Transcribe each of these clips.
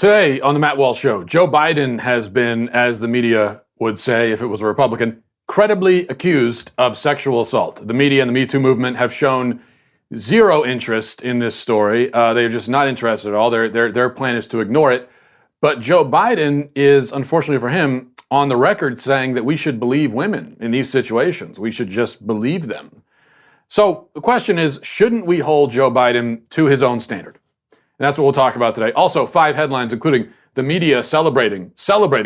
Today on the Matt Walsh Show, Joe Biden has been, as the media would say if it was a Republican, credibly accused of sexual assault. The media and the Me Too movement have shown zero interest in this story. They're just not interested at all. Their plan is to ignore it. But Joe Biden is, unfortunately for him, on the record saying that we should believe women in these situations. We should just believe them. So the question is, shouldn't we hold Joe Biden to his own standard? And that's what we'll talk about today. Also, 5 headlines, including the media celebrating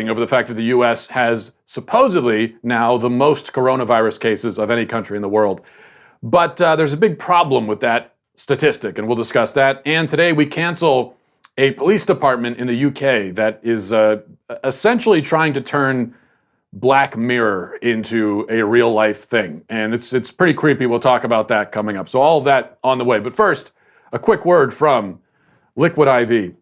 over the fact that the U.S. has supposedly now the most coronavirus cases of any country in the world. But there's a big problem with that statistic, and we'll discuss that. And today we cancel a police department in the UK that is essentially trying to turn Black Mirror into a real life thing. And it's pretty creepy. We'll talk about that coming up. So all of that on the way. But first, a quick word from Liquid IV. You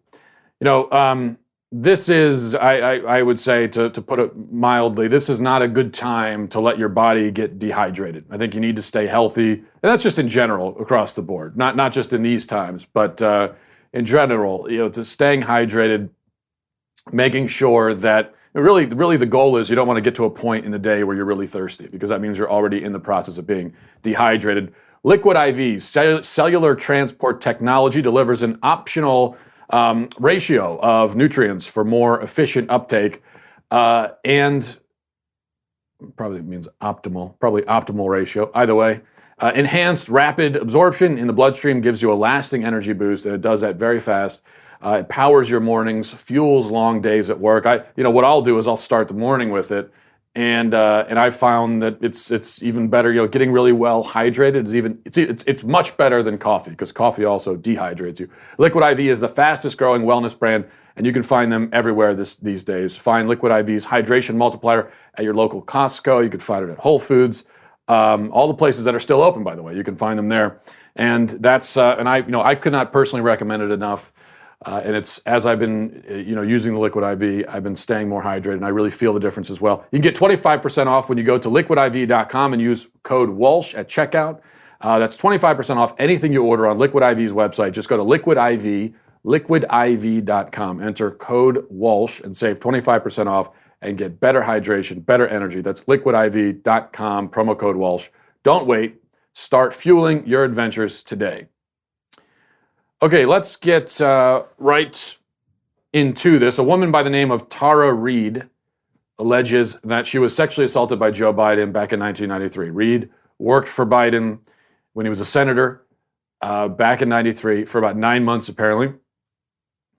know, this is, I would say, to put it mildly, this is not a good time to let your body get dehydrated. I think you need to stay healthy. And that's just in general across the board, not just in these times, but in general, you know, to staying hydrated, making sure that really the goal is you don't want to get to a point in the day where you're really thirsty, because that means you're already in the process of being dehydrated. Liquid IV, cellular transport technology, delivers an optional ratio of nutrients for more efficient uptake, and probably means optimal ratio. Either way, enhanced rapid absorption in the bloodstream gives you a lasting energy boost, and it does that very fast. It powers your mornings, fuels long days at work. What I'll do is I'll start the morning with it. And I found that it's even better. You know, getting really well hydrated is it's much better than coffee, because coffee also dehydrates you. Liquid IV is the fastest growing wellness brand, and you can find them everywhere these days. Find Liquid IV's hydration multiplier at your local Costco. You can find it at Whole Foods, all the places that are still open, by the way. You can find them there, and that's I could not personally recommend it enough. And it's, as I've been, using the Liquid IV, I've been staying more hydrated, and I really feel the difference as well. You can get 25% off when you go to liquidiv.com and use code Walsh at checkout. That's 25% off anything you order on Liquid IV's website. Just go to liquidiv.com, enter code Walsh, and save 25% off and get better hydration, better energy. That's liquidiv.com, promo code Walsh. Don't wait. Start fueling your adventures today. Okay, let's get right into this. A woman by the name of Tara Reid alleges that she was sexually assaulted by Joe Biden back in 1993. Reid worked for Biden when he was a senator back in 93 for about 9 months, apparently.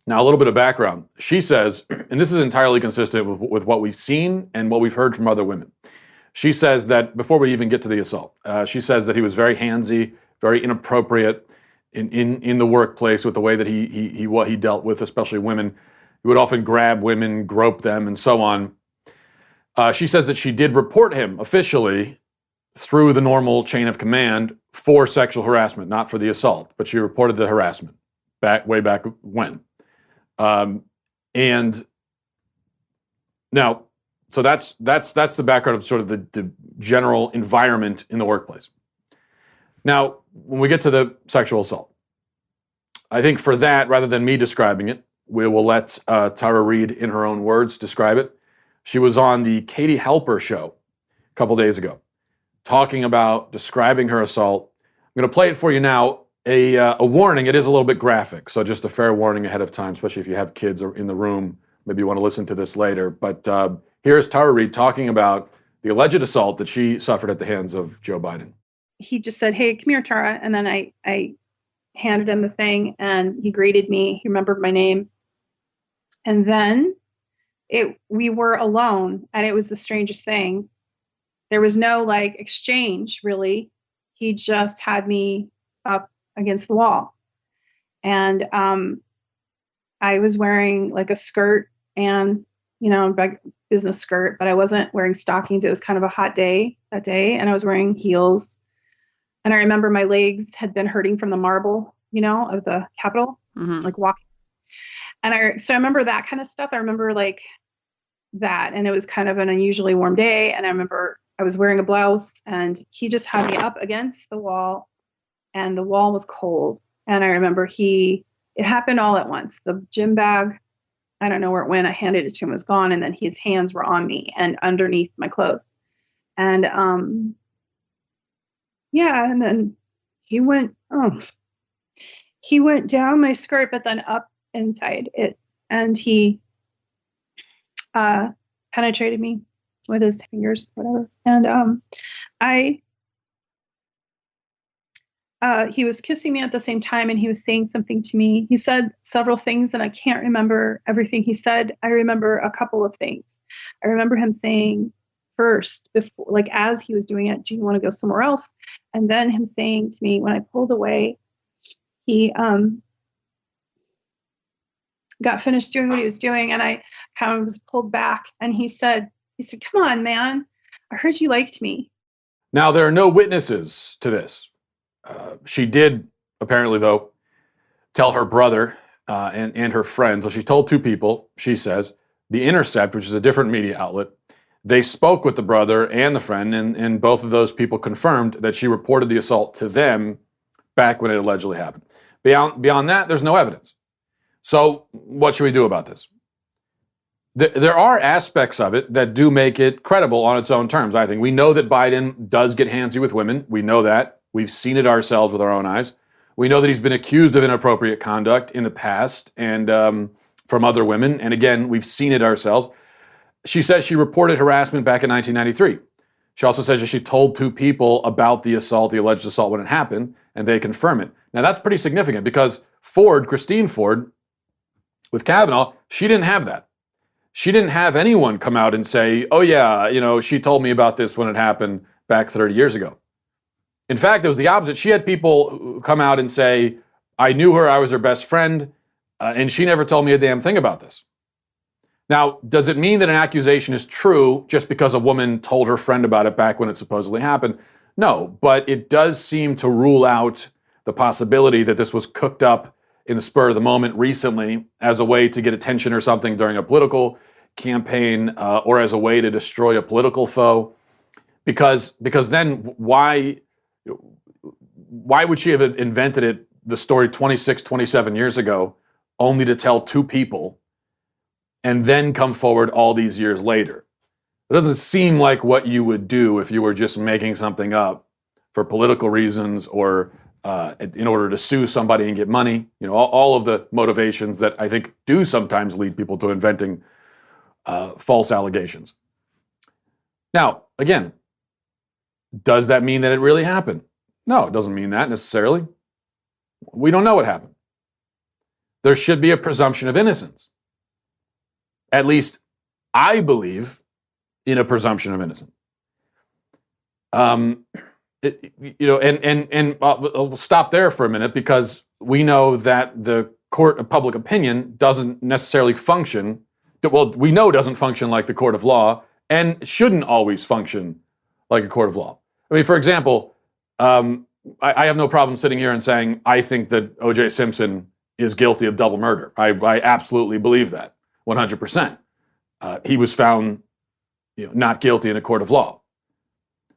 Now, a little bit of background. She says, and this is entirely consistent with what we've seen and what we've heard from other women. She says that, before we even get to the assault, she says that he was very handsy, very inappropriate in the workplace with the way that he dealt with, especially women. He would often grab women, grope them, and so on. She says that she did report him officially through the normal chain of command for sexual harassment, not for the assault, but she reported the harassment way back when. And now, so that's the background of sort of the general environment in the workplace. Now, when we get to the sexual assault, I think for that, rather than me describing it, we will let Tara Reid, in her own words, describe it. She was on the Katie Halper show a couple days ago, describing her assault. I'm going to play it for you now. A warning, it is a little bit graphic, so just a fair warning ahead of time, especially if you have kids in the room. Maybe you want to listen to this later. But here's Tara Reid talking about the alleged assault that she suffered at the hands of Joe Biden. He just said, "Hey, come here, Tara." And then I handed him the thing, and he greeted me. He remembered my name. And then we were alone, and it was the strangest thing. There was no exchange, really. He just had me up against the wall. And I was wearing a skirt and, a business skirt, but I wasn't wearing stockings. It was kind of a hot day that day, and I was wearing heels. And I remember my legs had been hurting from the marble, of the Capitol, walking. And so I remember that kind of stuff. I remember that, and it was kind of an unusually warm day. And I remember I was wearing a blouse, and he just had me up against the wall, and the wall was cold. And I remember it happened all at once. The gym bag I don't know where it went. I handed it to him, it was gone. And then his hands were on me and underneath my clothes. And yeah, and then he went down my skirt, but then up inside it. And he penetrated me with his fingers, whatever. And he was kissing me at the same time, and he was saying something to me. He said several things, and I can't remember everything he said. I remember a couple of things. I remember him saying first, before, like as he was doing it, do you want to go somewhere else? And then him saying to me, when I pulled away, he got finished doing what he was doing, and I kind of was pulled back, and he said, come on, man, I heard you liked me. Now, there are no witnesses to this. She did, apparently, though, tell her brother and her friends. So she told two people, she says. The Intercept, which is a different media outlet, they spoke with the brother and the friend, and both of those people confirmed that she reported the assault to them back when it allegedly happened. Beyond that, there's no evidence. So what should we do about this? There are aspects of it that do make it credible on its own terms, I think. We know that Biden does get handsy with women. We know that. We've seen it ourselves with our own eyes. We know that he's been accused of inappropriate conduct in the past and from other women. And again, we've seen it ourselves. She says she reported harassment back in 1993. She also says that she told two people about the assault, the alleged assault, when it happened, and they confirm it. Now, that's pretty significant because Christine Ford, with Kavanaugh, she didn't have that. She didn't have anyone come out and say, oh yeah, she told me about this when it happened back 30 years ago. In fact, it was the opposite. She had people come out and say, I knew her, I was her best friend, and she never told me a damn thing about this. Now, does it mean that an accusation is true just because a woman told her friend about it back when it supposedly happened? No, but it does seem to rule out the possibility that this was cooked up in the spur of the moment recently as a way to get attention or something during a political campaign or as a way to destroy a political foe. Because then why would she have invented the story 26, 27 years ago only to tell two people and then come forward all these years later? It doesn't seem like what you would do if you were just making something up for political reasons or in order to sue somebody and get money. All of the motivations that I think do sometimes lead people to inventing false allegations. Now, again, does that mean that it really happened? No, it doesn't mean that necessarily. We don't know what happened. There should be a presumption of innocence. At least I believe in a presumption of innocence. I'll stop there for a minute because we know that the court of public opinion doesn't necessarily function. Well, we know doesn't function like the court of law and shouldn't always function like a court of law. I mean, for example, I have no problem sitting here and saying I think that O.J. Simpson is guilty of double murder. I absolutely believe that, 100%. He was found not guilty in a court of law.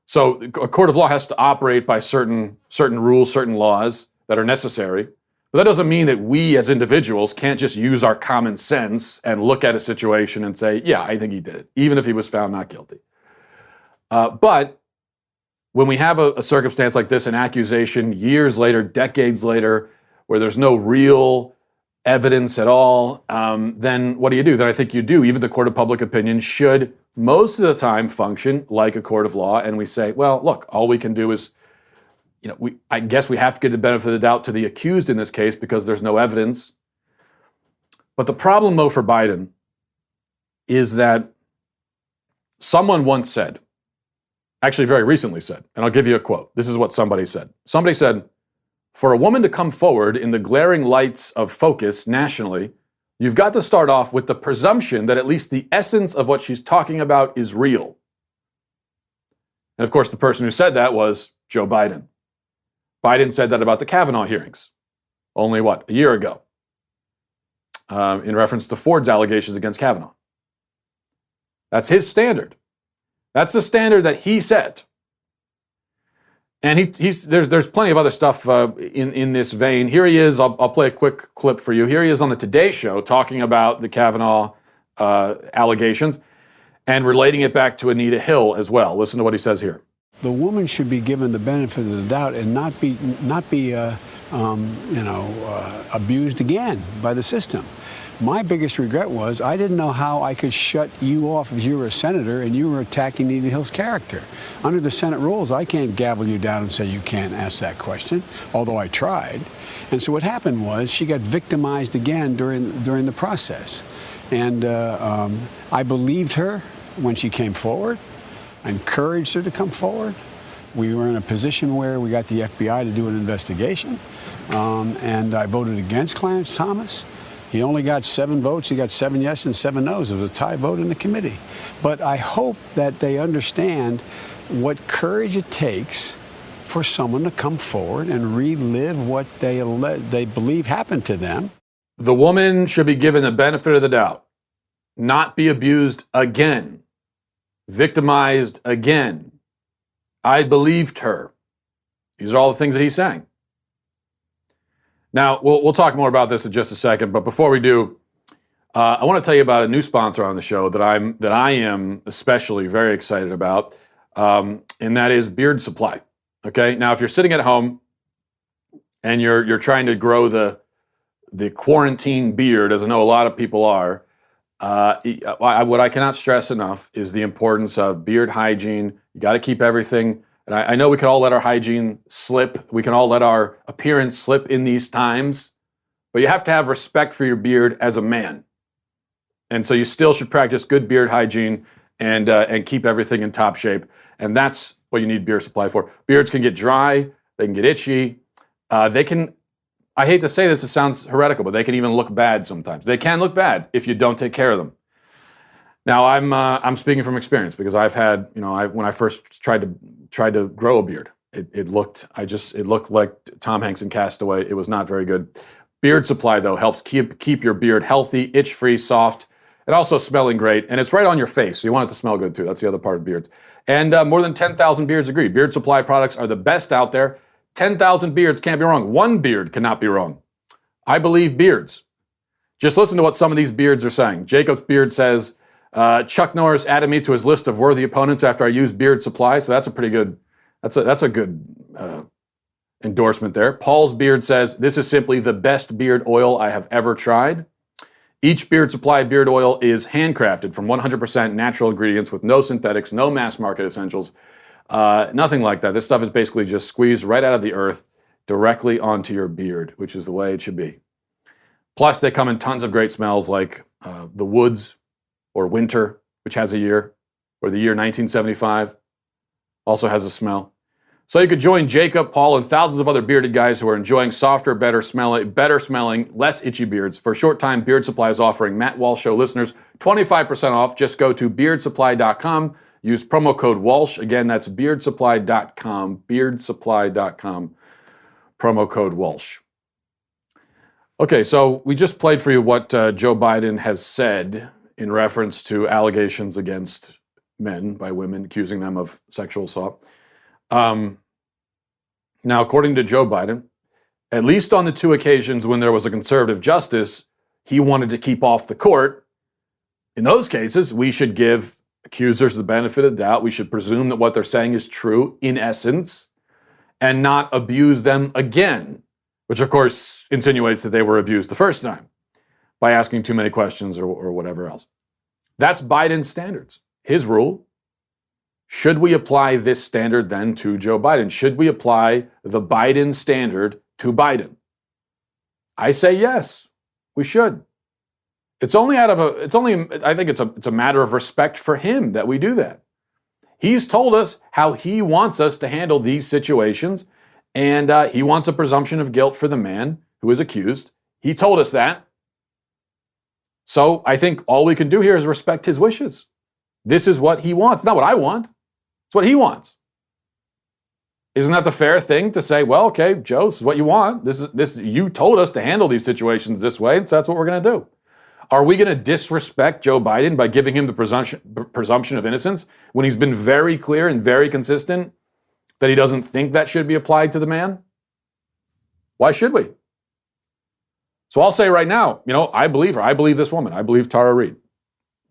So a court of law has to operate by certain rules, certain laws that are necessary. But that doesn't mean that we as individuals can't just use our common sense and look at a situation and say, yeah, I think he did it, even if he was found not guilty. But when we have a circumstance like this, an accusation years later, decades later, where there's no real evidence at all, then what do? Then I think you do. Even the court of public opinion should most of the time function like a court of law. And we say, well, look, all we can do is, I guess we have to give the benefit of the doubt to the accused in this case because there's no evidence. But the problem, though, for Biden is that someone once said, actually very recently said, and I'll give you a quote. This is what somebody said. Somebody said, for a woman to come forward in the glaring lights of focus nationally, you've got to start off with the presumption that at least the essence of what she's talking about is real. And of course, the person who said that was Joe Biden. Biden said that about the Kavanaugh hearings only, a year ago, in reference to Ford's allegations against Kavanaugh. That's his standard. That's the standard that he set. And there's plenty of other stuff in this vein. Here he is. I'll play a quick clip for you. Here he is on the Today Show talking about the Kavanaugh allegations and relating it back to Anita Hill as well. Listen to what he says here. The woman should be given the benefit of the doubt and not be abused again by the system. My biggest regret was I didn't know how I could shut you off as you were a senator and you were attacking Anita Hill's character. Under the Senate rules, I can't gavel you down and say you can't ask that question, although I tried. And so what happened was she got victimized again during the process. And I believed her when she came forward. I encouraged her to come forward. We were in a position where we got the FBI to do an investigation. And I voted against Clarence Thomas. He only got 7 votes. He got 7 yes and 7 no's. It was a tie vote in the committee. But I hope that they understand what courage it takes for someone to come forward and relive what they believe happened to them. The woman should be given the benefit of the doubt, not be abused again, victimized again. I believed her. These are all the things that he's saying. Now, we'll talk more about this in just a second, but before we do, I want to tell you about a new sponsor on the show that I am especially very excited about, and that is Beard Supply. Okay, now if you're sitting at home and you're trying to grow the quarantine beard, as I know a lot of people are, what I cannot stress enough is the importance of beard hygiene. You got to keep everything. And I know we can all let our hygiene slip. We can all let our appearance slip in these times. But you have to have respect for your beard as a man. And so you still should practice good beard hygiene and keep everything in top shape. And that's what you need Beard Supply for. Beards can get dry. They can get itchy. They can, I hate to say this, it sounds heretical, but they can even look bad sometimes. They can look bad if you don't take care of them. Now, I'm speaking from experience because I've had, when I first tried to grow a beard, it looked like Tom Hanks in Castaway. It was not very good. Beard Supply, though, helps keep your beard healthy, itch-free, soft, and also smelling great. And it's right on your face, so you want it to smell good, too. That's the other part of beards. And more than 10,000 beards agree. Beard Supply products are the best out there. 10,000 beards can't be wrong. One beard cannot be wrong. I believe beards. Just listen to what some of these beards are saying. Jacob's beard says, Chuck Norris added me to his list of worthy opponents after I used Beard Supply, so that's a pretty good, that's a good endorsement there. Paul's beard says, this is simply the best beard oil I have ever tried. Each Beard Supply beard oil is handcrafted from 100% natural ingredients with no synthetics, no mass market essentials, nothing like that. This stuff is basically just squeezed right out of the earth directly onto your beard, which is the way it should be. Plus, they come in tons of great smells like the woods, or winter, which has a year, or the year 1975 also has a smell. So you could join Jacob, Paul, and thousands of other bearded guys who are enjoying softer, better smelling, less itchy beards. For a short time, Beard Supply is offering Matt Walsh Show listeners 25% off. Just go to beardsupply.com. Use promo code Walsh. Again, that's beardsupply.com, beardsupply.com, promo code Walsh. Okay, so we just played for you what Joe Biden has said in reference to allegations against men by women, accusing them of sexual assault. Now, according to Joe Biden, at least on the 2 occasions when there was a conservative justice he wanted to keep off the court, in those cases, we should give accusers the benefit of the doubt. We should presume that what they're saying is true in essence and not abuse them again, which of course insinuates that they were abused the first time by asking too many questions or whatever else. That's Biden's standards, his rule. Should we apply this standard then to Joe Biden? Should we apply the Biden standard to Biden? I say yes, we should. I think it's a matter of respect for him that we do that. He's told us how he wants us to handle these situations, and he wants a presumption of guilt for the man who is accused. He told us that. So I think all we can do here is respect his wishes. This is what he wants. It's not what I want. It's what he wants. Isn't that the fair thing to say, well, okay, Joe, this is what you want. You told us to handle these situations this way, so that's what we're going to do. Are we going to disrespect Joe Biden by giving him the presumption of innocence when he's been very clear and very consistent that he doesn't think that should be applied to the man? Why should we? So I'll say right now, I believe her. I believe this woman. I believe Tara Reade.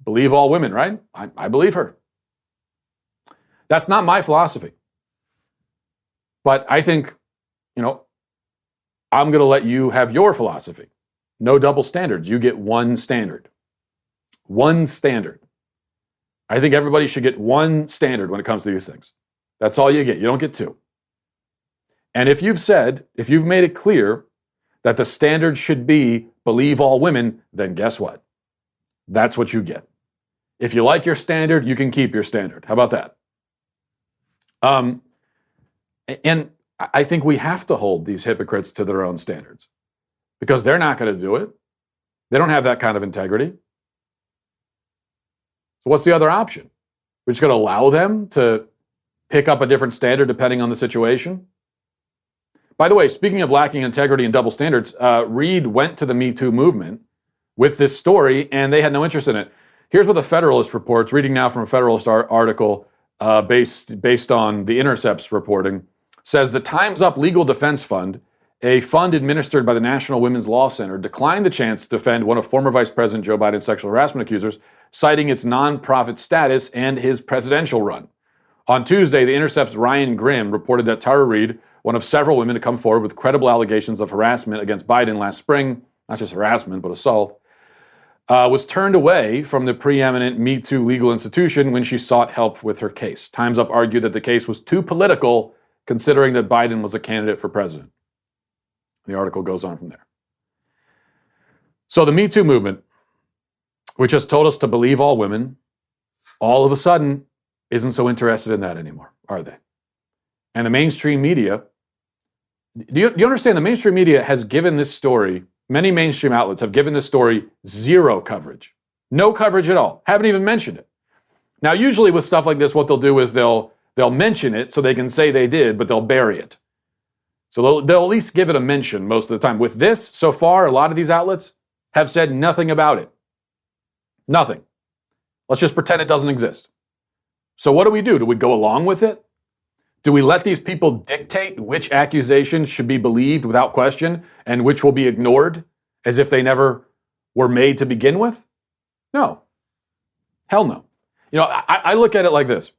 Believe all women, right? I believe her. That's not my philosophy. But I think, I'm going to let you have your philosophy. No double standards. You get one standard. One standard. I think everybody should get one standard when it comes to these things. That's all you get. You don't get two. And if you've made it clear that the standard should be believe all women, then guess what? That's what you get. If you like your standard, you can keep your standard. How about that? And I think we have to hold these hypocrites to their own standards because they're not going to do it. They don't have that kind of integrity. So what's the other option? We're just going to allow them to pick up a different standard depending on the situation? By the way, speaking of lacking integrity and double standards, Reade went to the Me Too movement with this story, and they had no interest in it. Here's what the Federalist reports, reading now from a Federalist article based on The Intercept's reporting, says the Time's Up Legal Defense Fund, a fund administered by the National Women's Law Center, declined the chance to defend one of former Vice President Joe Biden's sexual harassment accusers, citing its nonprofit status and his presidential run. On Tuesday, The Intercept's Ryan Grimm reported that Tara Reade, one of several women to come forward with credible allegations of harassment against Biden last spring, not just harassment, but assault, was turned away from the preeminent Me Too legal institution when she sought help with her case. Time's Up argued that the case was too political, considering that Biden was a candidate for president. The article goes on from there. So the Me Too movement, which has told us to believe all women, all of a sudden isn't so interested in that anymore, are they? And the mainstream media, do you understand the mainstream media has given this story, many mainstream outlets have given this story zero coverage. No coverage at all. Haven't even mentioned it. Now, usually with stuff like this, what they'll do is they'll mention it so they can say they did, but they'll bury it. So they'll at least give it a mention most of the time. With this, so far, a lot of these outlets have said nothing about it. Nothing. Let's just pretend it doesn't exist. So what do? Do we go along with it? Do we let these people dictate which accusations should be believed without question and which will be ignored as if they never were made to begin with? No. Hell no. I look at it like this.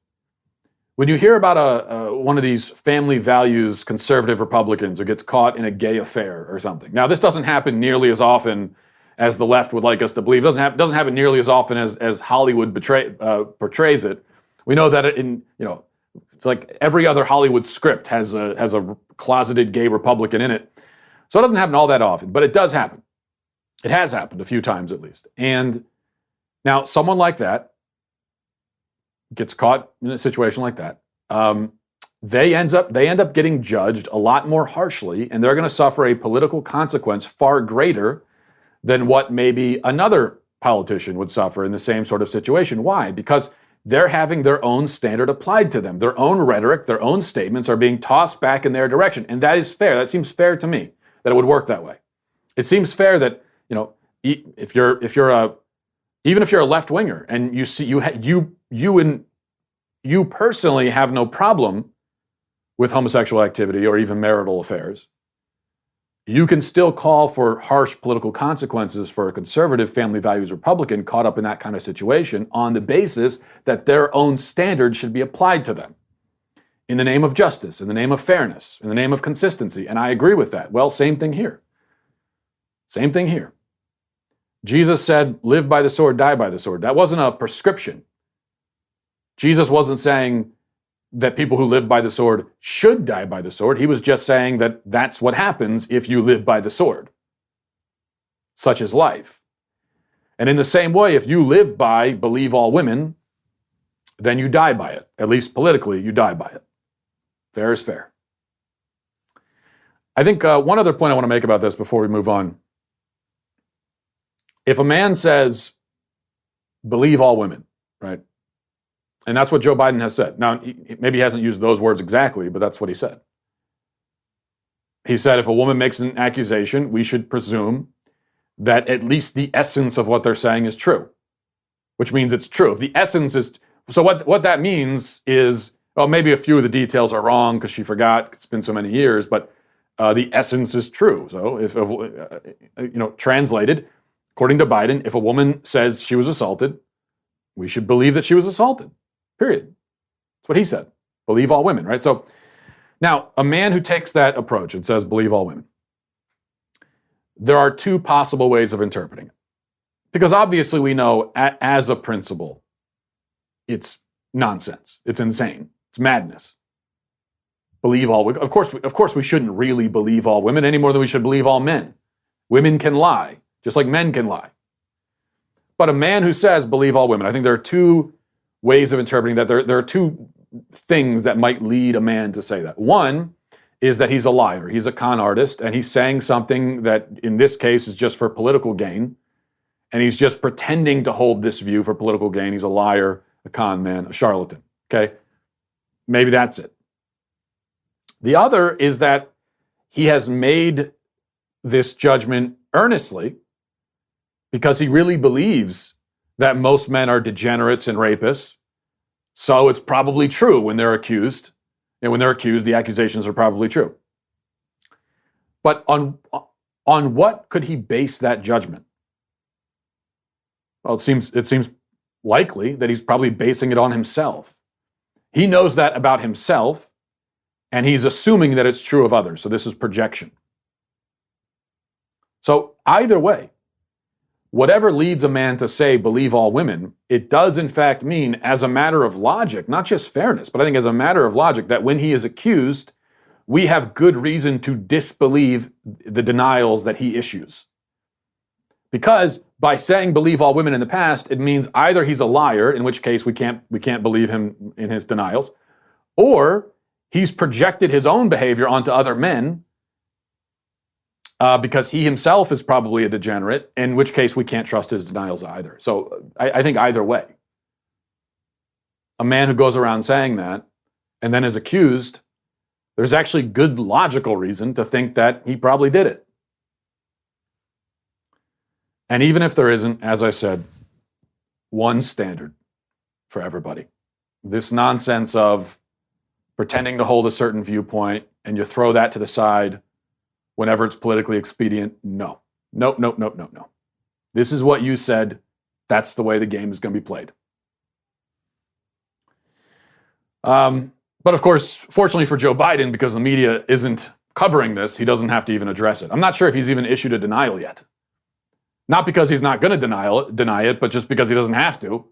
When you hear about one of these family values conservative Republicans who gets caught in a gay affair or something. Now, this doesn't happen nearly as often as the left would like us to believe. It doesn't happen nearly as often as Hollywood portrays it. We know that it's like every other Hollywood script has a closeted gay Republican in it. So it doesn't happen all that often, but it does happen. It has happened a few times at least. And now someone like that gets caught in a situation like that. They end up getting judged a lot more harshly, and they're going to suffer a political consequence far greater than what maybe another politician would suffer in the same sort of situation. Why? Because they're having their own standard applied to them. Their own rhetoric, their own statements are being tossed back in their direction. And that is fair. That seems fair to me that it would work that way. It seems fair that, even if you're a left winger and you see you personally have no problem with homosexual activity or even marital affairs, you can still call for harsh political consequences for a conservative family values Republican caught up in that kind of situation on the basis that their own standards should be applied to them in the name of justice, in the name of fairness, in the name of consistency. And I agree with that. Well, same thing here. Same thing here. Jesus said, live by the sword, die by the sword. That wasn't a prescription. Jesus wasn't saying that people who live by the sword should die by the sword. He was just saying that that's what happens if you live by the sword. Such is life. And in the same way, if you live by believe all women, then you die by it. At least politically, you die by it. Fair is fair. I think one other point I want to make about this before we move on. If a man says, believe all women, right? And that's what Joe Biden has said. Now, maybe he hasn't used those words exactly, but that's what he said. He said if a woman makes an accusation, we should presume that at least the essence of what they're saying is true, which means it's true. If the essence is, so what that means is, Well, maybe a few of the details are wrong because she forgot. It's been so many years, but the essence is true. So if, translated, according to Biden, if a woman says she was assaulted, we should believe that she was assaulted, period. That's what he said. Believe all women, right? So now, a man who takes that approach and says, believe all women, there are two possible ways of interpreting it. Because obviously we know as a principle, it's nonsense. It's insane. It's madness. Believe all women. Of course we shouldn't really believe all women any more than we should believe all men. Women can lie, just like men can lie. But a man who says believe all women, I think there are two ways of interpreting that. There are two things that might lead a man to say that. One is that he's a liar. He's a con artist, and he's saying something that in this case is just for political gain. And he's just pretending to hold this view for political gain. He's a liar, a con man, a charlatan. Okay? Maybe that's it. The other is that he has made this judgment earnestly because he really believes that most men are degenerates and rapists. So it's probably true when they're accused. And when they're accused, the accusations are probably true. But on what could he base that judgment? Well, it seems likely that he's probably basing it on himself. He knows that about himself, and he's assuming that it's true of others. So this is projection. So either way, whatever leads a man to say, believe all women, it does in fact mean, as a matter of logic, not just fairness, but I think as a matter of logic, that when he is accused, we have good reason to disbelieve the denials that he issues. Because by saying believe all women in the past, it means either he's a liar, in which case we can't believe him in his denials, or he's projected his own behavior onto other men, because he himself is probably a degenerate, in which case we can't trust his denials either. So I think either way, a man who goes around saying that and then is accused, there's actually good logical reason to think that he probably did it. And even if there isn't, as I said, one standard for everybody. This nonsense of pretending to hold a certain viewpoint and you throw that to the side whenever it's politically expedient, no. Nope. This is what you said. That's the way the game is going to be played. But of course, fortunately for Joe Biden, because the media isn't covering this, he doesn't have to even address it. I'm not sure if he's even issued a denial yet. Not because he's not going to deny it, but just because he doesn't have to.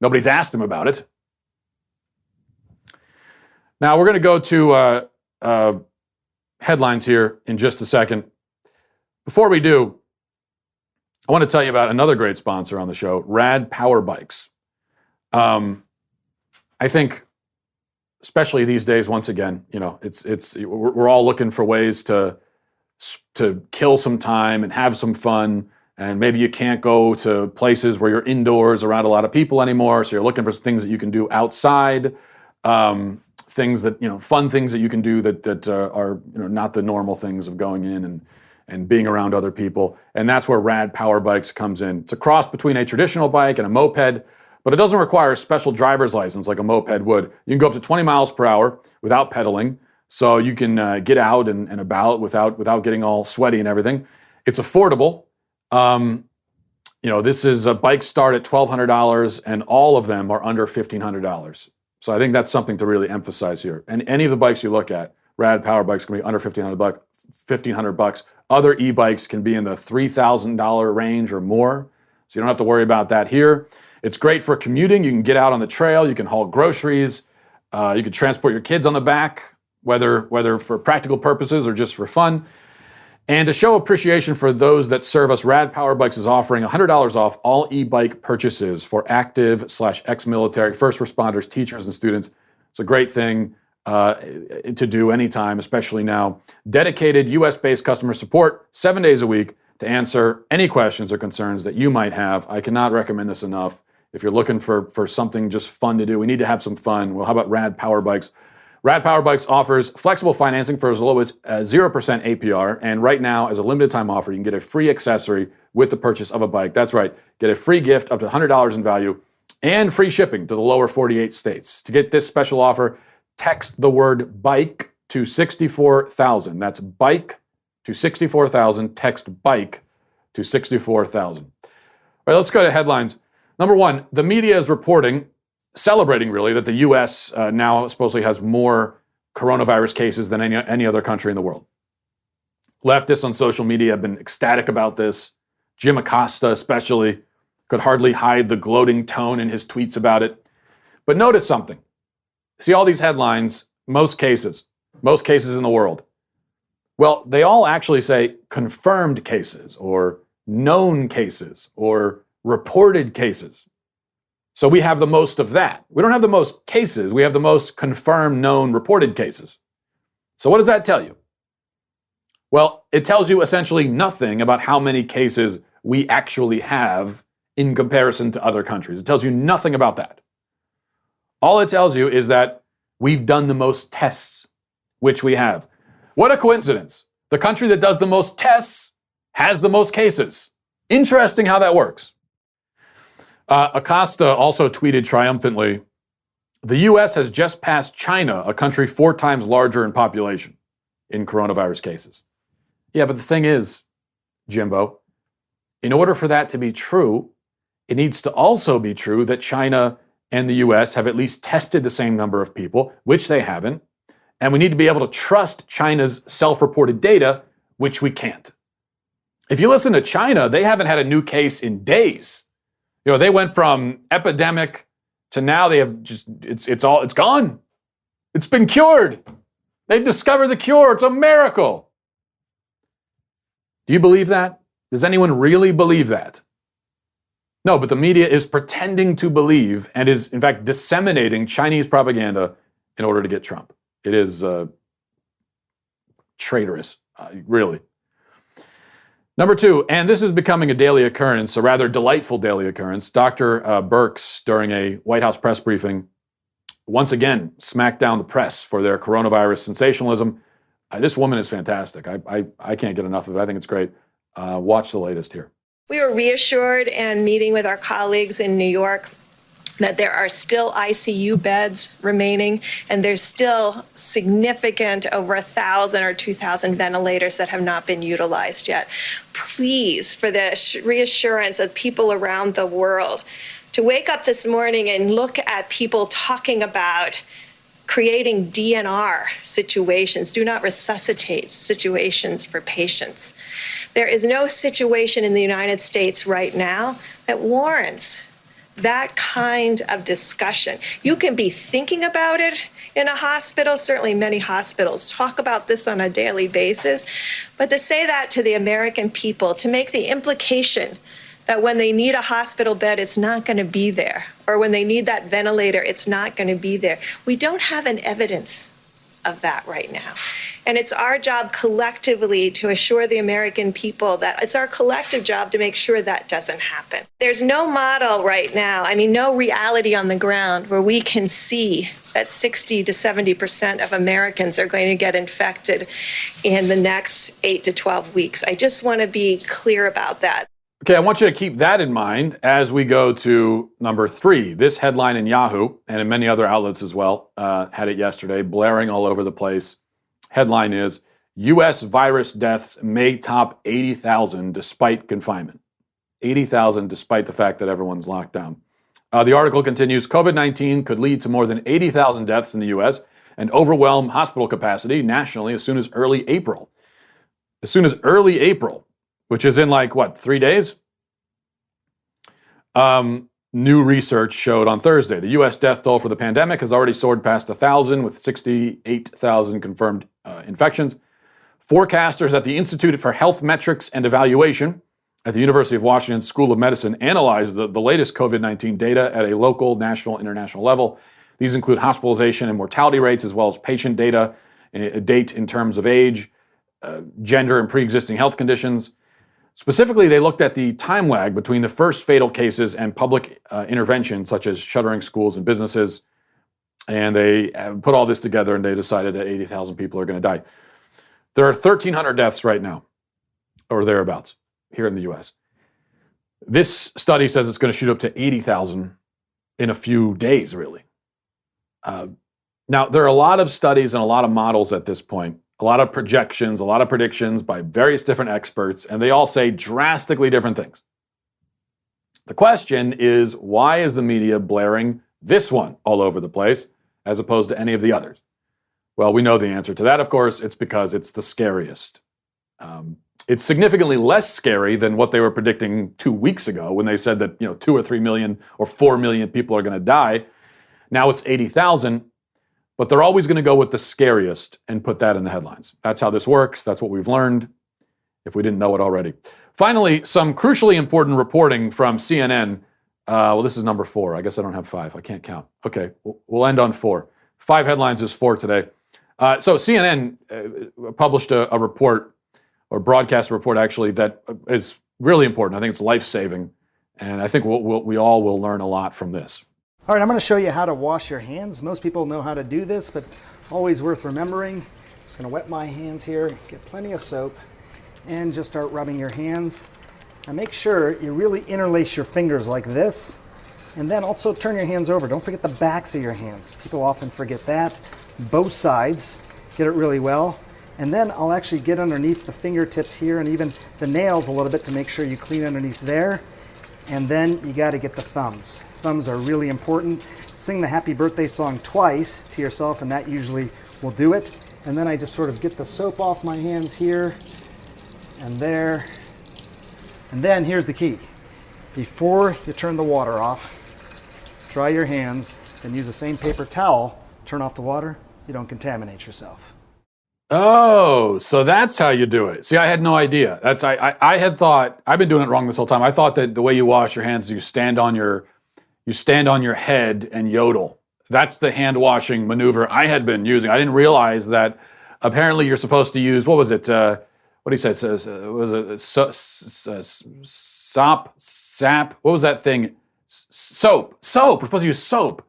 Nobody's asked him about it. Now we're going to go to headlines here in just a second. Before we do, I want to tell you about another great sponsor on the show, Rad Power Bikes. I think, especially these days, once again, we're all looking for ways to kill some time and have some fun. And maybe you can't go to places where you're indoors around a lot of people anymore. So you're looking for things that you can do outside, things that, fun things that you can do that are not the normal things of going in and being around other people. And that's where Rad Power Bikes comes in. It's a cross between a traditional bike and a moped, but it doesn't require a special driver's license like a moped would. You can go up to 20 miles per hour without pedaling. So you can get out and about without getting all sweaty and everything. It's affordable. This is a bike start at $1,200 and all of them are under $1,500. So I think that's something to really emphasize here. And any of the bikes you look at, Rad Power Bikes can be under $1,500. Other e-bikes can be in the $3,000 range or more. So you don't have to worry about that here. It's great for commuting. You can get out on the trail. You can haul groceries. You can transport your kids on the back, whether for practical purposes or just for fun. And to show appreciation for those that serve us, Rad Power Bikes is offering $100 off all e-bike purchases for active/ex-military, first responders, teachers, and students. It's a great thing to do anytime, especially now. Dedicated US-based customer support 7 days a week to answer any questions or concerns that you might have. I cannot recommend this enough. If you're looking for something just fun to do, we need to have some fun. Well, how about Rad Power Bikes? Rad Power Bikes offers flexible financing for as low as 0% APR. And right now, as a limited time offer, you can get a free accessory with the purchase of a bike. That's right. Get a free gift up to $100 in value and free shipping to the lower 48 states. To get this special offer, text the word bike to 64,000. That's bike to 64,000. Text bike to 64,000. All right, let's go to headlines. Number one, the media is reporting, celebrating really, that the U.S. Now supposedly has more coronavirus cases than any other country in the world. Leftists on social media have been ecstatic about this. Jim Acosta especially could hardly hide the gloating tone in his tweets about it. But notice something. See all these headlines, most cases in the world. Well, they all actually say confirmed cases or known cases or reported cases. So we have the most of that. We don't have the most cases. We have the most confirmed, known, reported cases. So what does that tell you? Well, it tells you essentially nothing about how many cases we actually have in comparison to other countries. It tells you nothing about that. All it tells you is that we've done the most tests, which we have. What a coincidence. The country that does the most tests has the most cases. Interesting how that works. Acosta also tweeted triumphantly, the U.S. has just passed China, a country 4 times larger in population, in coronavirus cases. Yeah, but the thing is, Jimbo, in order for that to be true, it needs to also be true that China and the U.S. have at least tested the same number of people, which they haven't, and we need to be able to trust China's self-reported data, which we can't. If you listen to China, they haven't had a new case in days. You know, they went from epidemic to now they have just, it's gone. It's been cured. They've discovered the cure. It's a miracle. Do you believe that? Does anyone really believe that? No, but the media is pretending to believe and is, in fact, disseminating Chinese propaganda in order to get Trump. It is traitorous, really. Number 2, and this is becoming a daily occurrence, a rather delightful daily occurrence. Dr. Birx, during a White House press briefing, once again smacked down the press for their coronavirus sensationalism. This woman is fantastic. I can't get enough of it. I think it's great. Watch the latest here. We were reassured and meeting with our colleagues in New York that there are still ICU beds remaining, and there's still significant over 1,000 or 2,000 ventilators that have not been utilized yet. Please, for the reassurance of people around the world, to wake up this morning and look at people talking about creating DNR situations, do not resuscitate situations for patients. There is no situation in the United States right now that warrants that kind of discussion. You can be thinking about it in a hospital. Certainly many hospitals talk about this on a daily basis. But to say that to the American people, to make the implication that when they need a hospital bed, it's not going to be there, or when they need that ventilator, it's not going to be there. We don't have an evidence of that right now. And it's our job collectively to assure the American people that it's our collective job to make sure that doesn't happen. There's no model right now, no reality on the ground where we can see that 60 to 70% of Americans are going to get infected in the next 8 to 12 weeks. I just want to be clear about that. Okay, I want you to keep that in mind as we go to number 3. This headline in Yahoo, and in many other outlets as well, had it yesterday, blaring all over the place. Headline is, U.S. virus deaths may top 80,000 despite confinement. 80,000 despite the fact that everyone's locked down. The article continues, COVID-19 could lead to more than 80,000 deaths in the U.S. and overwhelm hospital capacity nationally as soon as early April. As soon as early April, which is in 3 days? New research showed on Thursday the U.S. death toll for the pandemic has already soared past 1,000 with 68,000 confirmed infections. Forecasters at the Institute for Health Metrics and Evaluation at the University of Washington School of Medicine analyzed the latest COVID-19 data at a local, national, international level. These include hospitalization and mortality rates, as well as patient data, date in terms of age, gender, and pre-existing health conditions. Specifically, they looked at the time lag between the first fatal cases and public intervention, such as shuttering schools and businesses. And they put all this together and they decided that 80,000 people are going to die. There are 1,300 deaths right now, or thereabouts, here in the U.S. This study says it's going to shoot up to 80,000 in a few days, really. Now, there are a lot of studies and a lot of models at this point, a lot of projections, a lot of predictions by various different experts, and they all say drastically different things. The question is, why is the media blaring this one all over the place as opposed to any of the others? Well, we know the answer to that, of course. It's because it's the scariest. It's significantly less scary than what they were predicting 2 weeks ago when they said that 2 or 3 million or 4 million people are going to die. Now it's 80,000, but they're always going to go with the scariest and put that in the headlines. That's how this works. That's what we've learned, if we didn't know it already. Finally, some crucially important reporting from CNN. Well, this is number 4. I guess I don't have 5. I can't count. Okay, we'll end on 4. 5 headlines is 4 today. So CNN published a report, or broadcast a report actually, that is really important. I think it's life-saving, and I think we all will learn a lot from this. All right, I'm going to show you how to wash your hands. Most people know how to do this, but always worth remembering. Just going to wet my hands here, get plenty of soap, and just start rubbing your hands. Now make sure you really interlace your fingers like this, and then also turn your hands over. Don't forget the backs of your hands. People often forget that. Both sides, get it really well. And then I'll actually get underneath the fingertips here and even the nails a little bit to make sure you clean underneath there. And then you got to get the thumbs. Thumbs are really important. Sing the happy birthday song twice to yourself, and that usually will do it. And then I just sort of get the soap off my hands here and there. And then here's the key. Before you turn the water off, dry your hands, then use the same paper towel, turn off the water. You don't contaminate yourself. Oh, so that's how you do it. See, I had no idea. I had thought, I've been doing it wrong this whole time. I thought that the way you wash your hands is you stand on your head and yodel. That's the hand washing maneuver I had been using. I didn't realize that apparently you're supposed to use, what was it? What do you say? Was it sap? What was that thing? Soap. We're supposed to use soap.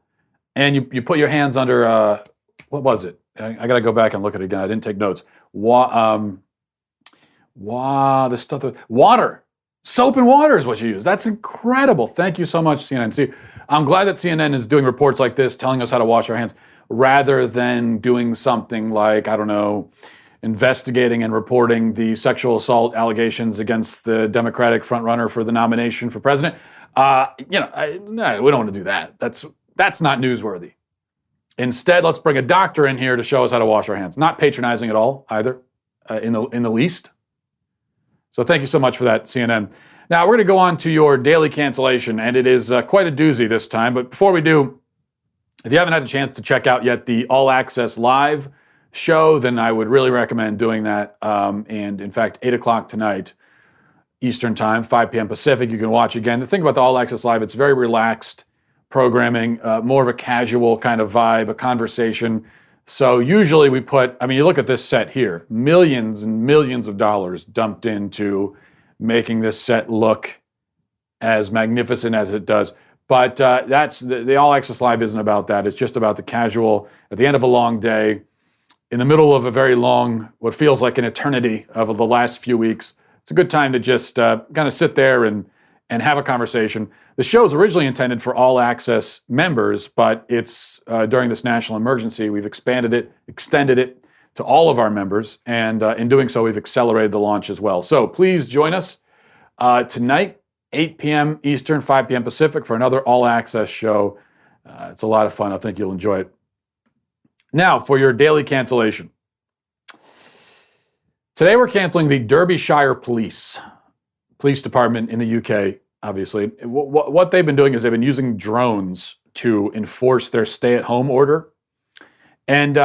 And you put your hands under, what was it? I got to go back and look at it again. I didn't take notes. Water. Soap and water is what you use. That's incredible. Thank you so much, CNN. See, I'm glad that CNN is doing reports like this, telling us how to wash our hands, rather than doing something like, I don't know, investigating and reporting the sexual assault allegations against the Democratic frontrunner for the nomination for president. No, we don't want to do that. That's not newsworthy. Instead, let's bring a doctor in here to show us how to wash our hands. Not patronizing at all, either, in the least. So thank you so much for that, CNN. Now, we're going to go on to your daily cancellation, and it is quite a doozy this time. But before we do, if you haven't had a chance to check out yet the All Access Live show, then I would really recommend doing that. And in fact, 8 o'clock tonight, Eastern Time, 5 p.m. Pacific, you can watch again. The thing about the All Access Live, it's very relaxed programming, more of a casual kind of vibe, a conversation. So usually we you look at this set here, millions and millions of dollars dumped into making this set look as magnificent as it does. But that's the All Access Live isn't about that. It's just about the casual, at the end of a long day, in the middle of a very long, what feels like an eternity of the last few weeks. It's a good time to just kind of sit there and have a conversation. The show is originally intended for All Access members, but it's during this national emergency, we've extended it to all of our members, and in doing so, we've accelerated the launch as well. So please join us tonight, 8 p.m. Eastern, 5 p.m. Pacific, for another All Access show. It's a lot of fun. I think you'll enjoy it. Now, for your daily cancellation. Today, we're canceling the Derbyshire Police Department in the UK. Obviously, what they've been doing is they've been using drones to enforce their stay-at-home order. And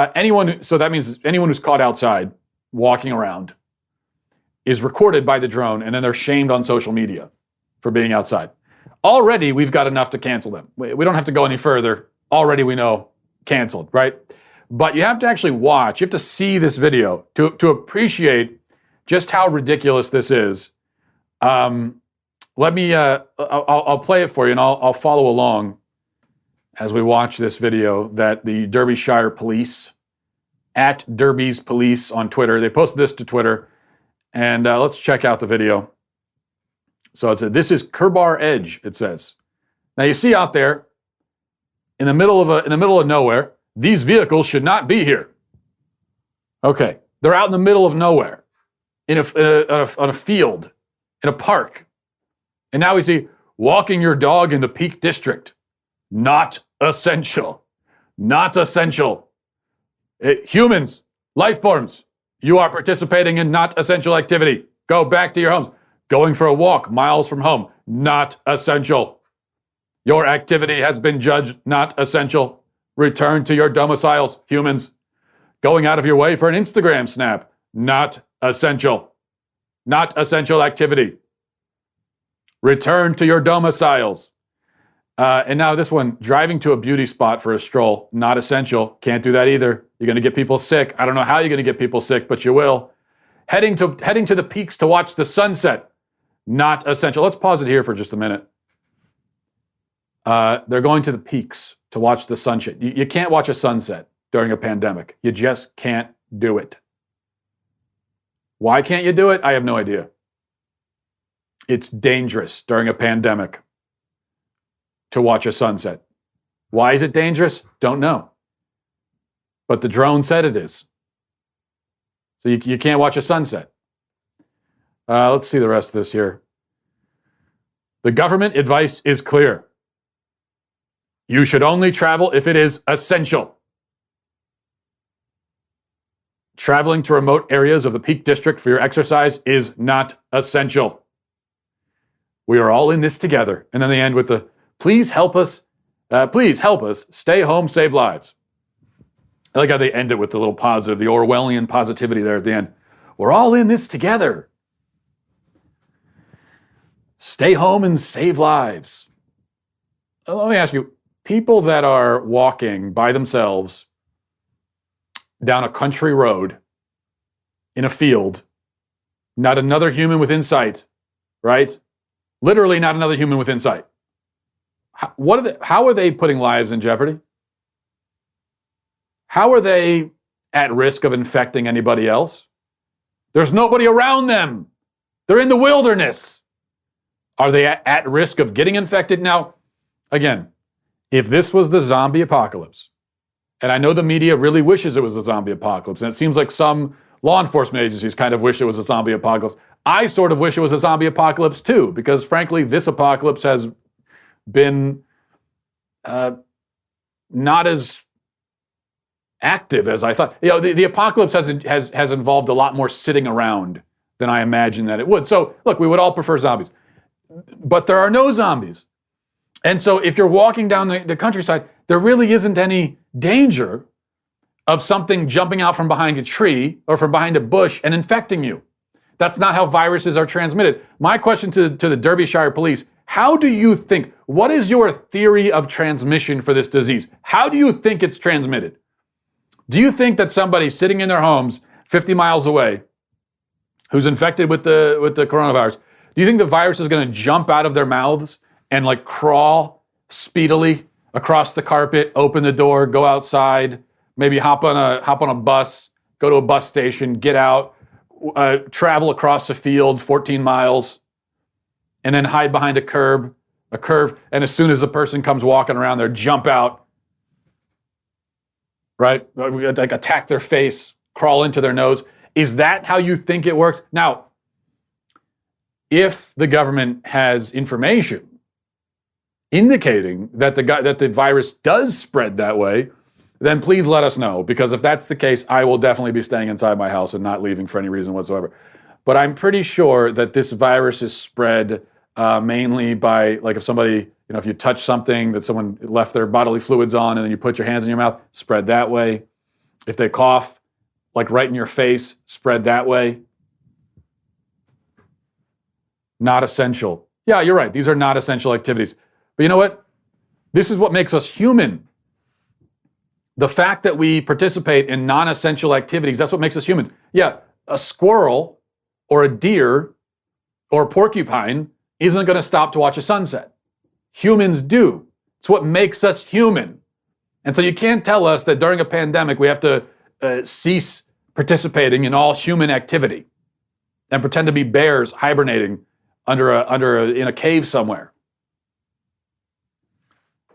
so that means anyone who's caught outside walking around is recorded by the drone, and then they're shamed on social media for being outside. Already, we've got enough to cancel them. We don't have to go any further. Already, we know, canceled, right? But you have to actually watch. You have to see this video to appreciate just how ridiculous this is. I'll play it for you, and I'll follow along as we watch this video that the Derbyshire Police, at Derby's Police on Twitter, they posted this to Twitter, and let's check out the video. So this is Kerbar Edge, it says. Now you see out there, in the middle of nowhere, These vehicles should not be here. Okay, they're out in the middle of nowhere, on a field, in a park. And now we see walking your dog in the Peak District. Not essential. Not essential. Humans, life forms, you are participating in not essential activity. Go back to your homes. Going for a walk miles from home. Not essential. Your activity has been judged not essential. Return to your domiciles, humans. Going out of your way for an Instagram snap. Not essential. Not essential activity. Return to your domiciles. And now this one, driving to a beauty spot for a stroll. Not essential. Can't do that either. You're going to get people sick. I don't know how you're going to get people sick, but you will. Heading to the peaks to watch the sunset. Not essential. Let's pause it here for just a minute. They're going to the peaks to watch the sunset. You can't watch a sunset during a pandemic. You just can't do it. Why can't you do it? I have no idea. It's dangerous during a pandemic to watch a sunset. Why is it dangerous? Don't know. But the drone said it is. So you can't watch a sunset. Let's see the rest of this here. The government advice is clear. You should only travel if it is essential. Traveling to remote areas of the Peak District for your exercise is not essential. We are all in this together. And then they end with the, please help us stay home, save lives. I like how they end it with the little positive, the Orwellian positivity there at the end. We're all in this together. Stay home and save lives. Let me ask you, people that are walking by themselves down a country road in a field, not another human within sight, right? Literally not another human within sight. How are they putting lives in jeopardy? How are they at risk of infecting anybody else? There's nobody around them. They're in the wilderness. Are they at risk of getting infected? Now, again, if this was the zombie apocalypse, and I know the media really wishes it was a zombie apocalypse, and it seems like some law enforcement agencies kind of wish it was a zombie apocalypse. I sort of wish it was a zombie apocalypse too, because frankly, this apocalypse has been not as active as I thought. You know, the apocalypse has involved a lot more sitting around than I imagined that it would. So look, we would all prefer zombies, but there are no zombies. And so if you're walking down the countryside, there really isn't any danger of something jumping out from behind a tree or from behind a bush and infecting you. That's not how viruses are transmitted. My question to the Derbyshire police, how do you think, what is your theory of transmission for this disease? How do you think it's transmitted? Do you think that somebody sitting in their homes 50 miles away who's infected with the coronavirus, do you think the virus is going to jump out of their mouths and like crawl speedily across the carpet, open the door, go outside, maybe hop on a bus, go to a bus station, get out, travel across a field 14 miles, and then hide behind a curve, and as soon as a person comes walking around there, jump out, right? Like attack their face, crawl into their nose. Is that how you think it works? Now, if the government has information indicating that the virus does spread that way, then please let us know, because if that's the case, I will definitely be staying inside my house and not leaving for any reason whatsoever. But I'm pretty sure that this virus is spread mainly by, like, if somebody, if you touch something that someone left their bodily fluids on and then you put your hands in your mouth, spread that way. If they cough, like right in your face, spread that way. Not essential. Yeah, you're right. These are not essential activities. But you know what? This is what makes us human. The fact that we participate in non-essential activities, that's what makes us human. Yeah, a squirrel or a deer or a porcupine isn't going to stop to watch a sunset. Humans do. It's what makes us human. And so you can't tell us that during a pandemic we have to cease participating in all human activity and pretend to be bears hibernating in a cave somewhere.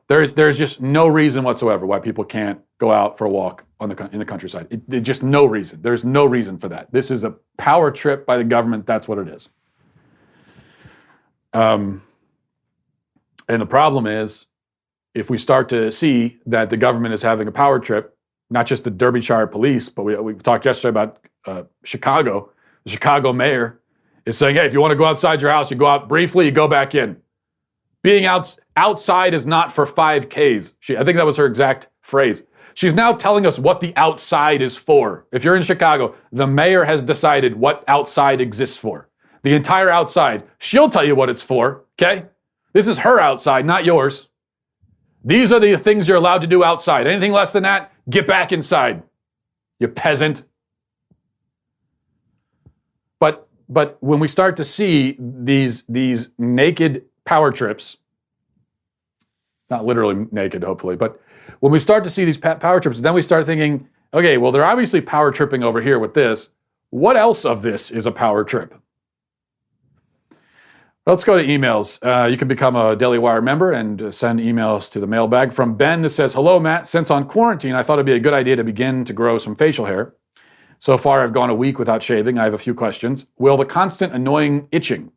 There's just no reason whatsoever why people can't go out for a walk in the countryside. Just no reason. There's no reason for that. This is a power trip by the government. That's what it is. And the problem is, if we start to see that the government is having a power trip, not just the Derbyshire police, but we talked yesterday about Chicago. The Chicago mayor is saying, hey, if you want to go outside your house, you go out briefly, you go back in. Being outside is not for 5Ks. I think that was her exact phrase. She's now telling us what the outside is for. If you're in Chicago, the mayor has decided what outside exists for. The entire outside. She'll tell you what it's for, okay? This is her outside, not yours. These are the things you're allowed to do outside. Anything less than that, get back inside, you peasant. But when we start to see these naked power trips, not literally naked, hopefully, but when we start to see these power trips, then we start thinking, okay, well, they're obviously power tripping over here with this. What else of this is a power trip? Let's go to emails. You can become a Daily Wire member and send emails to the mailbag. From Ben that says, hello, Matt. Since on quarantine, I thought it'd be a good idea to begin to grow some facial hair. So far, I've gone a week without shaving. I have a few questions. Will the constant annoying itching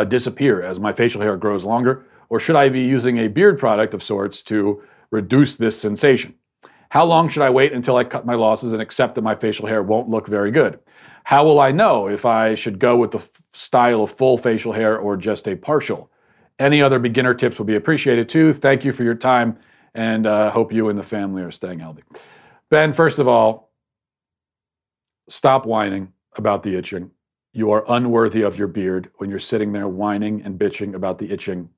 disappear as my facial hair grows longer? Or should I be using a beard product of sorts to reduce this sensation? How long should I wait until I cut my losses and accept that my facial hair won't look very good? How will I know if I should go with the style of full facial hair or just a partial? Any other beginner tips would be appreciated too. Thank you for your time, and hope you and the family are staying healthy. Ben, first of all, stop whining about the itching. You are unworthy of your beard when you're sitting there whining and bitching about the itching.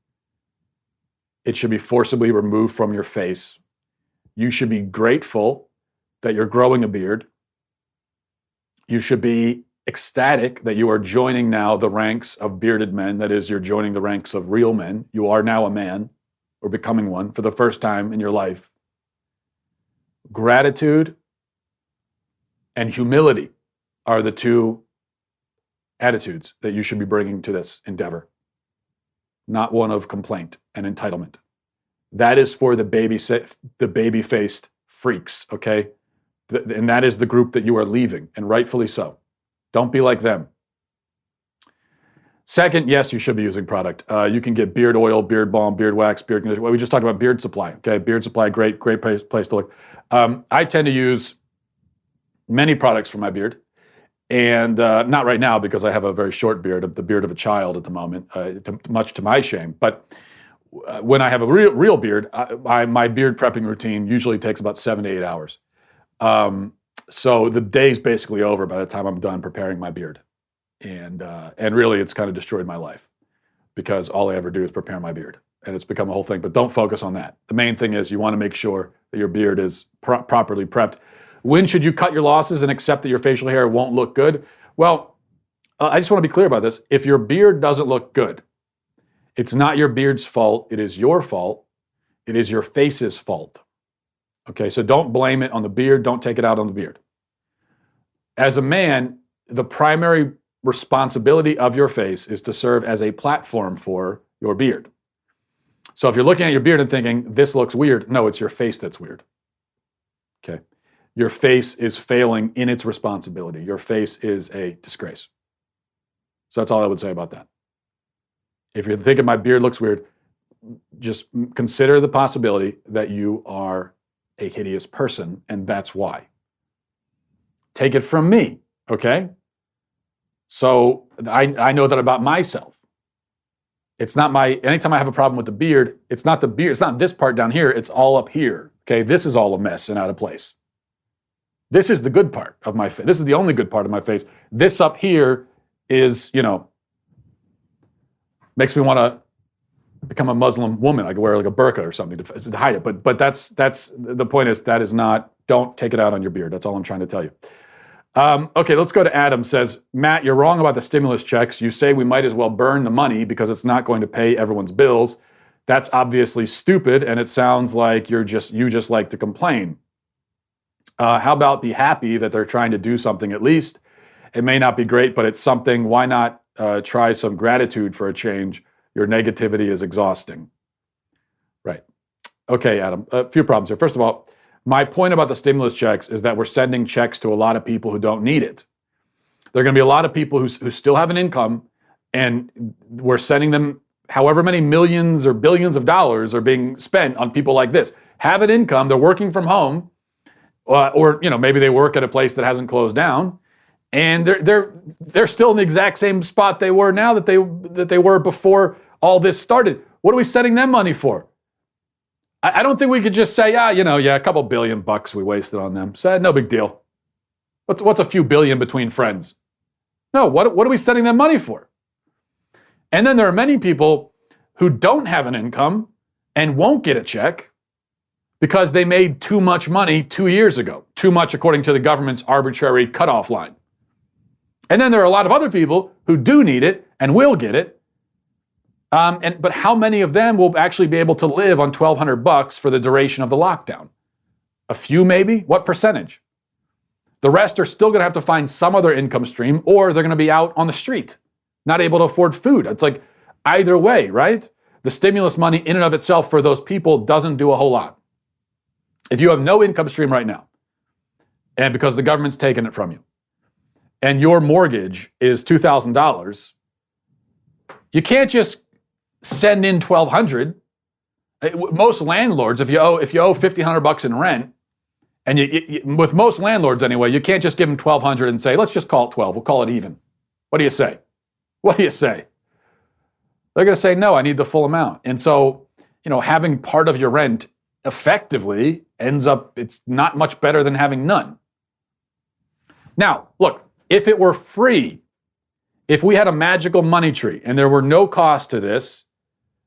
It should be forcibly removed from your face. You should be grateful that you're growing a beard. You should be ecstatic that you are joining now the ranks of bearded men. That is, you're joining the ranks of real men. You are now a man, or becoming one, for the first time in your life. Gratitude and humility are the two attitudes that you should be bringing to this endeavor, not one of complaint and entitlement. That is for the baby-faced freaks, okay? And that is the group that you are leaving, and rightfully so. Don't be like them. Second, yes, you should be using product. You can get beard oil, beard balm, beard wax, beard conditioner. Well, we just talked about Beard Supply, okay? Beard Supply, great place to look. I tend to use many products for my beard, and not right now because I have a very short beard, the beard of a child at the moment, much to my shame. But when I have a real beard, my beard prepping routine usually takes about 7 to 8 hours. So the day's basically over by the time I'm done preparing my beard. And really, it's kind of destroyed my life because all I ever do is prepare my beard. And it's become a whole thing. But don't focus on that. The main thing is you want to make sure that your beard is properly prepped. When should you cut your losses and accept that your facial hair won't look good? Well, I just want to be clear about this. If your beard doesn't look good, it's not your beard's fault. It is your fault. It is your face's fault. Okay, so don't blame it on the beard. Don't take it out on the beard. As a man, the primary responsibility of your face is to serve as a platform for your beard. So if you're looking at your beard and thinking, this looks weird, no, it's your face that's weird. Okay. Your face is failing in its responsibility. Your face is a disgrace. So that's all I would say about that. If you're thinking my beard looks weird, just consider the possibility that you are a hideous person, and that's why. Take it from me, okay? So I know that about myself. It's not anytime I have a problem with the beard, it's not the beard, it's not this part down here, it's all up here, okay? This is all a mess and out of place. This is the good part of my face. This is the only good part of my face. This up here is, makes me want to become a Muslim woman. I could wear like a burqa or something to hide it. But that's the point is that is not, don't take it out on your beard. That's all I'm trying to tell you. Okay, let's go to Adam. Says, Matt, you're wrong about the stimulus checks. You say we might as well burn the money because it's not going to pay everyone's bills. That's obviously stupid, and it sounds like you just like to complain. How about be happy that they're trying to do something at least? It may not be great, but it's something. Why not try some gratitude for a change? Your negativity is exhausting. Right. Okay, Adam, a few problems here. First of all, my point about the stimulus checks is that we're sending checks to a lot of people who don't need it. There are going to be a lot of people who still have an income, and we're sending them however many millions or billions of dollars are being spent on people like this. Have an income, they're working from home, or maybe they work at a place that hasn't closed down, and they're still in the exact same spot they were now that they were before all this started. What are we sending them money for? I don't think we could just say, a couple $1 billion we wasted on them. So no big deal. What's a few billion between friends? No, what are we sending them money for? And then there are many people who don't have an income and won't get a check because they made too much money 2 years ago. Too much according to the government's arbitrary cutoff line. And then there are a lot of other people who do need it and will get it. But how many of them will actually be able to live on $1,200 for the duration of the lockdown? A few maybe? What percentage? The rest are still going to have to find some other income stream, or they're going to be out on the street, not able to afford food. It's like either way, right? The stimulus money in and of itself for those people doesn't do a whole lot. If you have no income stream right now, and because the government's taken it from you, and your mortgage is $2,000, you can't just send in $1,200. Most landlords, if you owe $1,500 in rent, and you, with most landlords anyway, you can't just give them $1,200 and say, let's just call it 12. We'll call it even. What do you say? What do you say? They're going to say, no, I need the full amount. And so, having part of your rent effectively ends up, it's not much better than having none. Now, look, if it were free, if we had a magical money tree and there were no cost to this,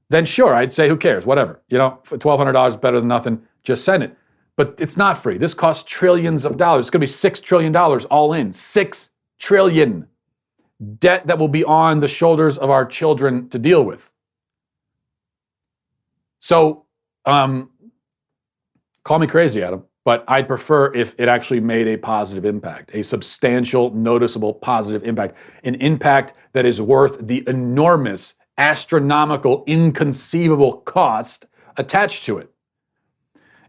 then sure, I'd say, who cares? Whatever. $1,200 is better than nothing. Just send it. But it's not free. This costs trillions of dollars. It's going to be $6 trillion all in. $6 trillion. Debt that will be on the shoulders of our children to deal with. So, call me crazy, Adam, but I'd prefer if it actually made a positive impact, a substantial, noticeable positive impact, an impact that is worth the enormous, astronomical, inconceivable cost attached to it.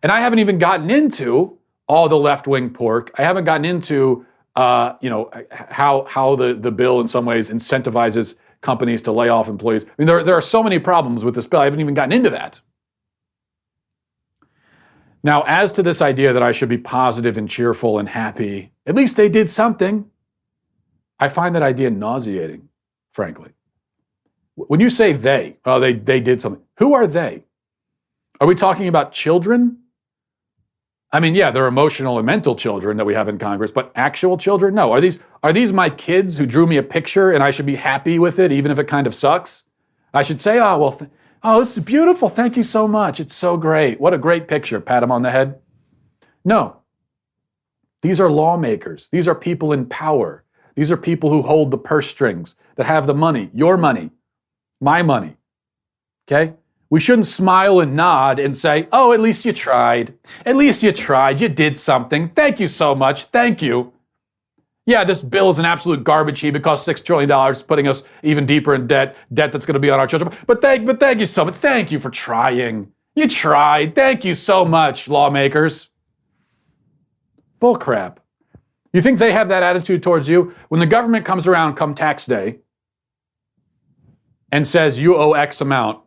And I haven't even gotten into all the left-wing pork. I haven't gotten into how the bill in some ways incentivizes companies to lay off employees. I mean, there are so many problems with this bill. I haven't even gotten into that. Now, as to this idea that I should be positive and cheerful and happy, at least they did something. I find that idea nauseating, frankly. When you say they did something, who are they? Are we talking about children? I mean, yeah, they're emotional and mental children that we have in Congress, but actual children? No. Are these my kids who drew me a picture and I should be happy with it, even if it kind of sucks? I should say, this is beautiful. Thank you so much. It's so great. What a great picture. Pat them on the head. No. These are lawmakers. These are people in power. These are people who hold the purse strings, that have the money, your money, my money. Okay? We shouldn't smile and nod and say, oh, at least you tried. At least you tried. You did something. Thank you so much. Thank you. Yeah, this bill is an absolute garbage heap. It costs $6 trillion, putting us even deeper in debt that's going to be on our children. But thank you so much. Thank you for trying. You tried. Thank you so much, lawmakers. Bullcrap. You think they have that attitude towards you? When the government comes around come tax day and says you owe X amount,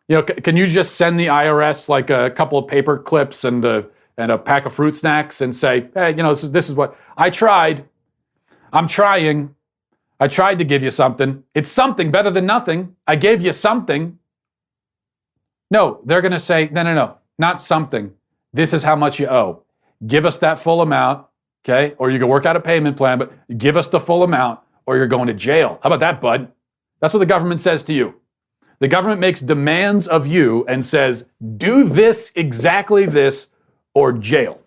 can you just send the IRS like a couple of paper clips and a pack of fruit snacks and say, hey, this is what I tried. I'm trying. I tried to give you something. It's something better than nothing. I gave you something. No, they're going to say, no, not something. This is how much you owe. Give us that full amount, okay? Or you can work out a payment plan, but give us the full amount or you're going to jail. How about that, bud? That's what the government says to you. The government makes demands of you and says, do this, exactly this, or jail.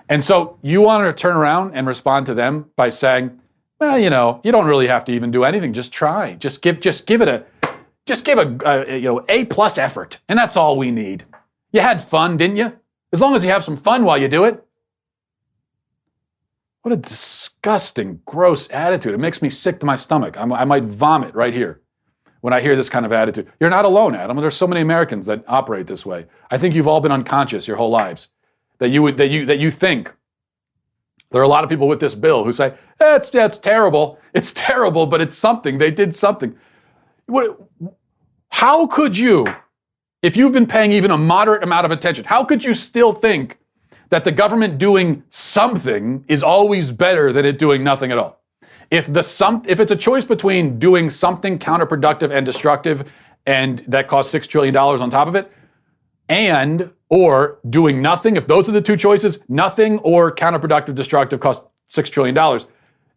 And so you want to turn around and respond to them by saying, well, you don't really have to even do anything. Just try. Just give a A+ effort. And that's all we need. You had fun, didn't you? As long as you have some fun while you do it. What a disgusting, gross attitude. It makes me sick to my stomach. I might vomit right here. when I hear this kind of attitude. You're not alone, Adam. There's so many Americans that operate this way. I think you've all been unconscious your whole lives that you think. There are a lot of people with this bill who say, it's terrible. It's terrible, but it's something. They did something. How could you, if you've been paying even a moderate amount of attention, how could you still think that the government doing something is always better than it doing nothing at all? If it's a choice between doing something counterproductive and destructive, and that costs $6 trillion on top of it, or doing nothing, if those are the two choices, nothing or counterproductive, destructive costs $6 trillion,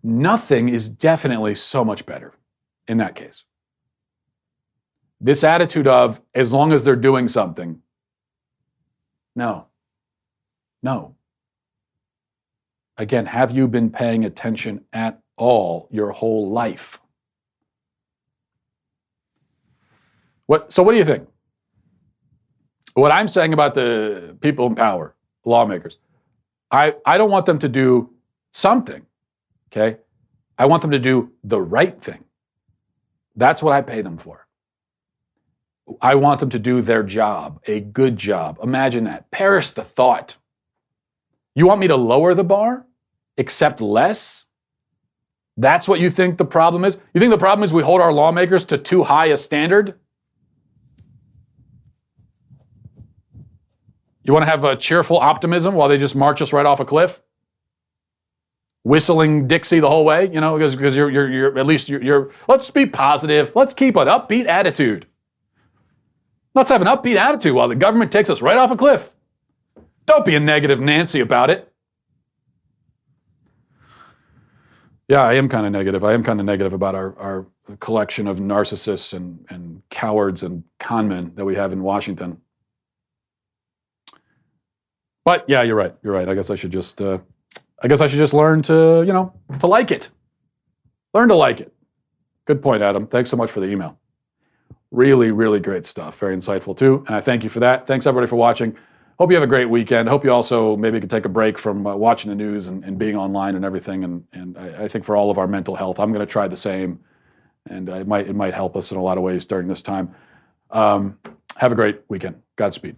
nothing is definitely so much better in that case. This attitude of, as long as they're doing something, no. Again, have you been paying attention at all your whole life? So what do you think? What I'm saying about the people in power, lawmakers, I don't want them to do something, okay? I want them to do the right thing. That's what I pay them for. I want them to do their job, a good job. Imagine that. Perish the thought. You want me to lower the bar? Accept less? That's what you think the problem is? You think the problem is we hold our lawmakers to too high a standard? You want to have a cheerful optimism while they just march us right off a cliff? Whistling Dixie the whole way, because you're at least let's be positive. Let's keep an upbeat attitude. Let's have an upbeat attitude while the government takes us right off a cliff. Don't be a negative Nancy about it. Yeah, I am kind of negative. I am kind of negative about our collection of narcissists and cowards and conmen that we have in Washington. But yeah, you're right. I guess I should just learn to like it. Learn to like it. Good point, Adam. Thanks so much for the email. Really, really great stuff. Very insightful too. And I thank you for that. Thanks everybody for watching. Hope you have a great weekend. Hope you also maybe can take a break from watching the news and being online and everything. And I think for all of our mental health, I'm going to try the same. And it might help us in a lot of ways during this time. Have a great weekend. Godspeed.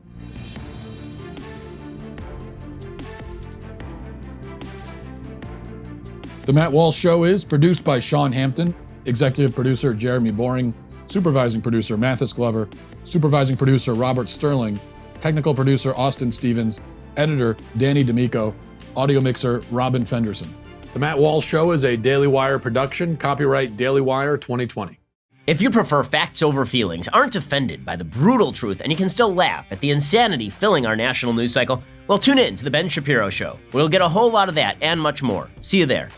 The Matt Walsh Show is produced by Sean Hampton, executive producer Jeremy Boring, supervising producer Mathis Glover, supervising producer Robert Sterling, technical producer Austin Stevens, editor Danny D'Amico, audio mixer Robin Fenderson. The Matt Walsh Show is a Daily Wire production, copyright Daily Wire 2020. If you prefer facts over feelings, aren't offended by the brutal truth, and you can still laugh at the insanity filling our national news cycle, well, tune in to The Ben Shapiro Show. We'll get a whole lot of that and much more. See you there.